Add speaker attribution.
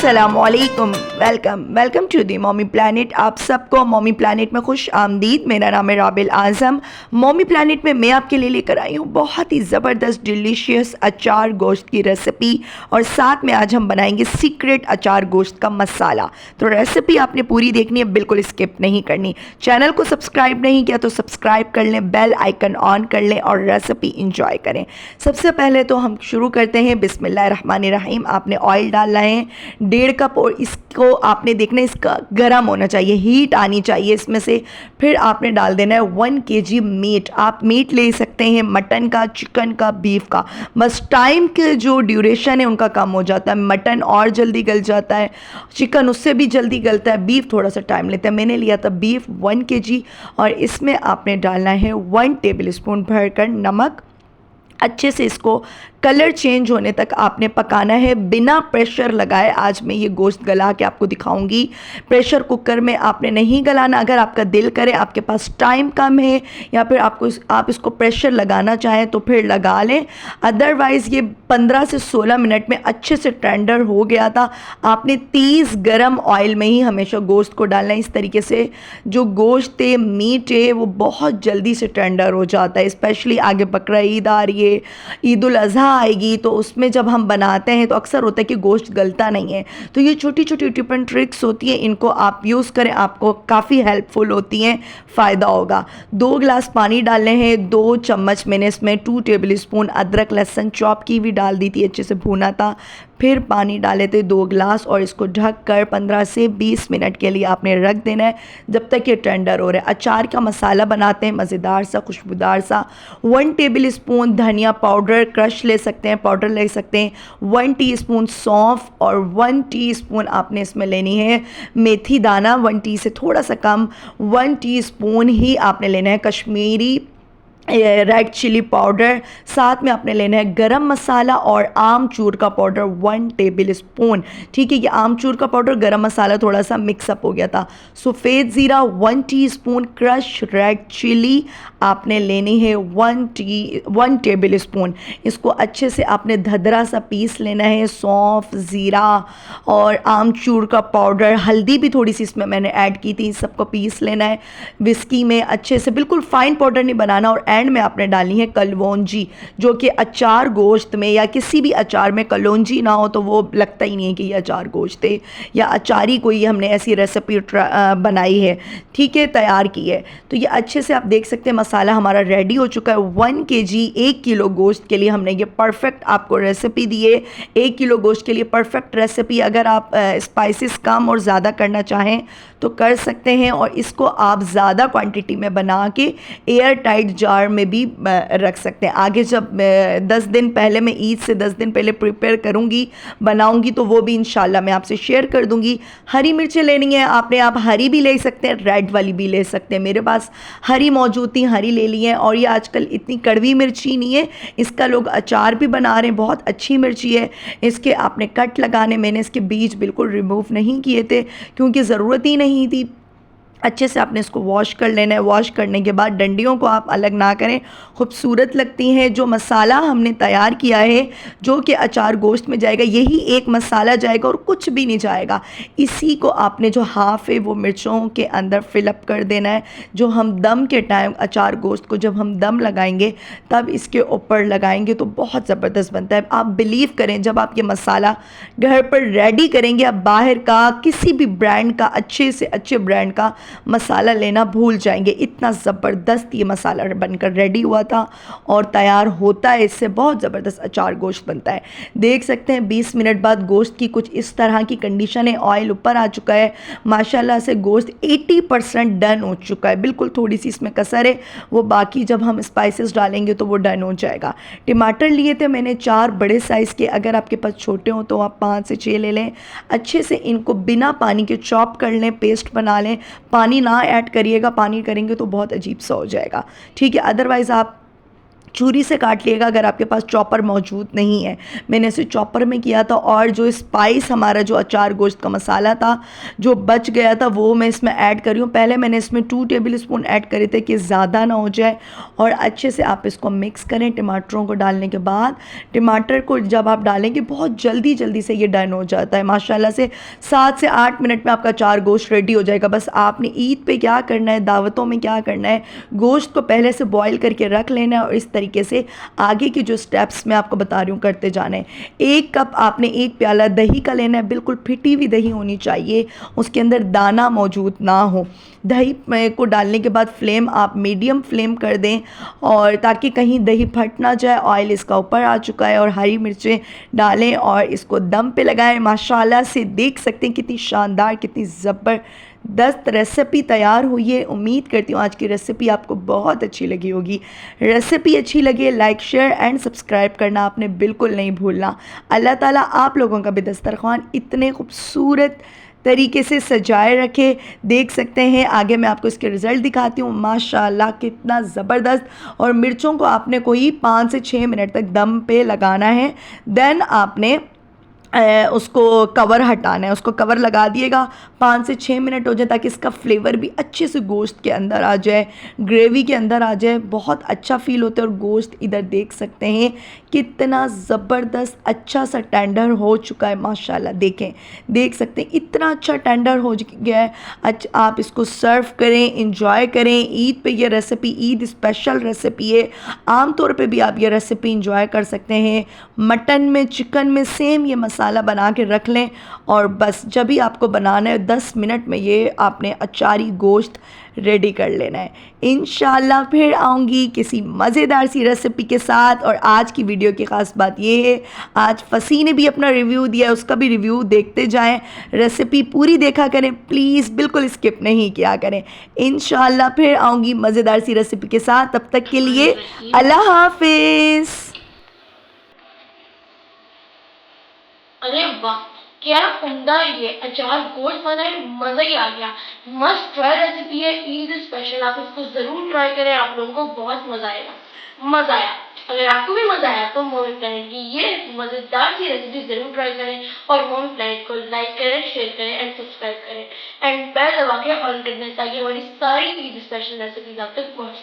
Speaker 1: अस्सलामुअलैकुम। Welcome to the mommy planet. आप सबको मॉमी प्लानट में खुश आमदीद। मेरा नाम है राबिल आज़म। मॉमी प्लानट में मैं आपके लिए लेकर आई हूँ बहुत ही ज़बरदस्त डिलीशियस अचार गोश्त की रेसिपी, और साथ में आज हम बनाएंगे सीक्रेट अचार गोश्त का मसाला। तो रेसिपी आपने पूरी देखनी है, बिल्कुल स्किप नहीं करनी। चैनल को सब्सक्राइब नहीं किया तो सब्सक्राइब कर लें, बेल आइकन ऑन कर लें और रेसिपी इंजॉय करें। सबसे पहले तो हम शुरू करते हैं। बिस्मिल्लाहिर्रहमानिर्रहीम। आपने ऑयल डालना है 1.5 कप, और इसको आपने देखना है इसका गर्म होना चाहिए, हीट आनी चाहिए इसमें से। फिर आपने डाल देना है 1 kg मीट। आप मीट ले सकते हैं मटन का, चिकन का, बीफ का। बस टाइम के जो ड्यूरेशन है उनका कम हो जाता है। मटन और जल्दी गल जाता है, चिकन उससे भी जल्दी गलता है, बीफ थोड़ा सा टाइम लेता है। मैंने लिया था बीफ 1 kg, और इसमें आपने डालना है 1 टेबल स्पून भरकर नमक। अच्छे से इसको कलर चेंज होने तक आपने पकाना है बिना प्रेशर लगाए। आज मैं ये गोश्त गला के आपको दिखाऊंगी। प्रेशर कुकर में आपने नहीं गलाना। अगर आपका दिल करे, आपके पास टाइम कम है, या फिर आप इसको प्रेशर लगाना चाहें तो फिर लगा लें। अदरवाइज़ ये 15 से 16 मिनट में अच्छे से टेंडर हो गया था। आपने 30 गरम ऑयल में ही हमेशा गोश्त को डालना है। इस तरीके से जो गोश्त है, मीट है, वो बहुत जल्दी से टेंडर हो जाता है। स्पेशली आगे बकरा ईद आ रही है, ईद उल अज़हा आएगी, तो उसमें जब हम बनाते हैं तो अक्सर होता है कि गोश्त गलता नहीं है। तो ये छोटी छोटी टिप एंड ट्रिक्स होती हैं, इनको आप यूज़ करें, आपको काफ़ी हेल्पफुल होती हैं, फ़ायदा होगा। 2 गिलास पानी डालने हैं। 2 चम्मच मैंने इसमें 2 टेबल स्पून अदरक लहसुन चॉप की भी डाल दी थी, अच्छे से भूना था। फिर पानी डाले थे 2 गिलास, और इसको ढक कर 15 से 20 मिनट के लिए आपने रख देना है, जब तक ये टेंडर हो रहा है। अचार का मसाला बनाते हैं मज़ेदार सा, खुशबूदार सा। 1 टेबल स्पून धनिया पाउडर क्रश ले सकते हैं, पाउडर ले सकते हैं। 1 टीस्पून सौंफ, और 1 टीस्पून आपने इसमें लेनी है मेथी दाना, 1 टी से थोड़ा सा कम। 1 टीस्पून ही आपने लेना है कश्मीरी रेड चिली पाउडर। साथ में आपने लेना है गरम मसाला और आमचूर का पाउडर 1 टेबल स्पून। ठीक है, ये आमचूर का पाउडर, गरम मसाला थोड़ा सा मिक्सअप हो गया था। सफ़ेद ज़ीरा 1 टीस्पून, क्रश रेड चिली आपने लेनी है 1 टेबल स्पून। इसको अच्छे से आपने धदरा सा पीस लेना है। सौंफ, ज़ीरा और आमचूर का पाउडर, हल्दी भी थोड़ी सी इसमें मैंने ऐड की थी, सबको पीस लेना है विस्की में अच्छे से। बिल्कुल फ़ाइन पाउडर नहीं बनाना। और एंड में आपने डालनी है कलौंजी, जो कि अचार गोश्त में या किसी भी अचार में कलौंजी ना हो तो वो लगता ही नहीं है कि ये अचार गोश्त है, या अचारी कोई हमने ऐसी रेसिपी बनाई है, ठीक है, तैयार की है। तो ये अच्छे से आप देख सकते हैं मसाला हमारा रेडी हो चुका है। 1 kg 1 किलो गोश्त के लिए हमने ये परफेक्ट आपको रेसिपी दी है। 1 किलो गोश्त के लिए परफेक्ट रेसिपी। अगर आप स्पाइसेस कम और ज़्यादा करना चाहें तो कर सकते हैं, और इसको आप ज़्यादा क्वांटिटी में बना के एयर टाइट जार में भी रख सकते हैं। आगे जब 10 दिन पहले, मैं ईद से 10 दिन पहले प्रिपेयर करूँगी, बनाऊँगी, तो वो भी इंशाल्लाह मैं आपसे शेयर कर दूँगी। हरी मिर्चें लेनी है आपने, आप हरी भी ले सकते हैं, रेड वाली भी ले सकते हैं। मेरे पास हरी मौजूद थी, हरी ले ली है। और ये आजकल इतनी कड़वी मिर्ची नहीं है, इसका लोग अचार भी बना रहे हैं, बहुत अच्छी मिर्ची है। इसके आपने कट लगाने, मैंने इसके बीज बिल्कुल रिमूव नहीं किए थे क्योंकि ज़रूरत ही नहीं थी। अच्छे से आपने इसको वॉश कर लेना है। वॉश करने के बाद डंडियों को आप अलग ना करें, खूबसूरत लगती हैं। जो मसाला हमने तैयार किया है, जो कि अचार गोश्त में जाएगा, यही एक मसाला जाएगा और कुछ भी नहीं जाएगा। इसी को आपने जो हाफ़ है वो मिर्चों के अंदर फिलअप कर देना है। जो हम दम के टाइम अचार गोश्त को जब हम दम लगाएंगे तब इसके ऊपर लगाएंगे तो बहुत ज़बरदस्त बनता है। आप बिलीव करें, जब आप ये मसाला घर पर रेडी करेंगे, आप बाहर का किसी भी ब्रांड का, अच्छे से अच्छे ब्रांड का मसाला लेना भूल जाएंगे। इतना ज़बरदस्त ये मसाला बनकर रेडी हुआ था और तैयार होता है। इससे बहुत ज़बरदस्त अचार गोश्त बनता है। देख सकते हैं 20 मिनट बाद गोश्त की कुछ इस तरह की कंडीशन है। ऑयल ऊपर आ चुका है माशाल्लाह से। गोश्त 80% डन हो चुका है। बिल्कुल थोड़ी सी इसमें कसर है, वो बाकी जब हम स्पाइसेस डालेंगे तो वो डन हो जाएगा। टमाटर लिए थे मैंने 4 बड़े साइज़ के। अगर आपके पास छोटे हों तो आप 5 से 6 ले लें। अच्छे से इनको बिना पानी के चॉप कर लें, पेस्ट बना लें। पानी ना ऐड करिएगा, पानी करेंगे तो बहुत अजीब सा हो जाएगा, ठीक है। अदरवाइज़ आप छुरी से काट लिएगा अगर आपके पास चॉपर मौजूद नहीं है। मैंने इसे चॉपर में किया था, और जो स्पाइस हमारा जो अचार गोश्त का मसाला था जो बच गया था वो मैं इसमें ऐड कर रही हूँ। पहले मैंने इसमें 2 टेबल स्पून ऐड करे थे कि ज़्यादा ना हो जाए। और अच्छे से आप इसको मिक्स करें टमाटरों को डालने के बाद। टमाटर को जब आप डालेंगे बहुत जल्दी जल्दी से ये डन हो जाता है माशाल्लाह से। 7 से 8 मिनट में आपका अचार गोश्त रेडी हो जाएगा। बस आपने ईद पे क्या करना है, दावतों में क्या करना है, गोश्त को पहले से बॉईल करके रख लेना है और इस तरीके से आगे की जो स्टेप्स मैं आपको बता रही हूँ करते जाने हैं। 1 कप आपने 1 प्याला दही का लेना है, बिल्कुल फिटी हुई दही होनी चाहिए, उसके अंदर दाना मौजूद ना हो। दही को डालने के बाद फ्लेम आप मीडियम फ्लेम कर दें, और ताकि कहीं दही फट ना जाए। ऑयल इसका ऊपर आ चुका है, और हरी मिर्चें डालें और इसको दम पे लगाएं। माशाल्लाह से देख सकते हैं कितनी शानदार, कितनी ज़बरदस्त रेसिपी तैयार हुई है। उम्मीद करती हूँ आज की रेसिपी आपको बहुत अच्छी लगी होगी। रेसिपी अच्छी लगे लाइक शेयर एंड सब्सक्राइब करना आपने बिल्कुल नहीं भूलना। अल्लाह ताला आप लोगों का भी दस्तरखान इतने खूबसूरत तरीके से सजाए रखे। देख सकते हैं आगे मैं आपको इसके रिज़ल्ट दिखाती हूँ। माशाल्लाह कितना ज़बरदस्त। और मिर्चों को आपने कोई 5 से 6 मिनट तक दम पे लगाना है। देन आपने उसको कवर हटाना है, उसको कवर लगा दिएगा 5 से 6 मिनट हो जाए, ताकि इसका फ्लेवर भी अच्छे से गोश्त के अंदर आ जाए, ग्रेवी के अंदर आ जाए। बहुत अच्छा फील होता है। और गोश्त इधर देख सकते हैं कितना ज़बरदस्त अच्छा सा टेंडर हो चुका है माशाल्लाह। देख सकते हैं इतना अच्छा टेंडर हो गया है। अच्छा आप इसको सर्व करें, इंजॉय करें। ईद पे ये रेसिपी ईद स्पेशल रेसिपी है। आम तौर पे भी आप ये रेसिपी इंजॉय कर सकते हैं। मटन में, चिकन में सेम ये मसाला बना के रख लें, और बस जब भी आपको बनाना है 10 मिनट में ये आपने अचारी गोश्त रेडी कर लेना है। इंशाल्लाह फिर आऊँगी किसी मज़ेदार सी रेसिपी के साथ। और आज की वीडियो की ख़ास बात ये है, आज फसी ने भी अपना रिव्यू दिया है, उसका भी रिव्यू देखते जाएं। रेसिपी पूरी देखा करें प्लीज़, बिल्कुल स्किप नहीं किया करें। इंशाल्लाह फिर आऊँगी मज़ेदार सी रेसिपी के साथ। तब तक के लिए अल्लाह हाफिज़।
Speaker 2: अरे वाह, क्या उम्दा है ये अचार गोश्त बना है, मजा ही आ गया। मस्त ट्राई रेसिपी है, ईद स्पेशल। आप इसको जरूर ट्राई करें, आप लोगों को बहुत मजा आएगा। मजा आया। अगर आपको भी मजा आया तो मोमी प्लानेट की ये मजेदार सी रेसिपी जरूर ट्राई करें, और मोमी प्लानेट को लाइक करें, शेयर करें एंड सब्सक्राइब करें, एंड बेल दबा के ऑन कर दें, ताकि हमारी सारी ईद स्पेशल रेसिपीज आप तक पहुंच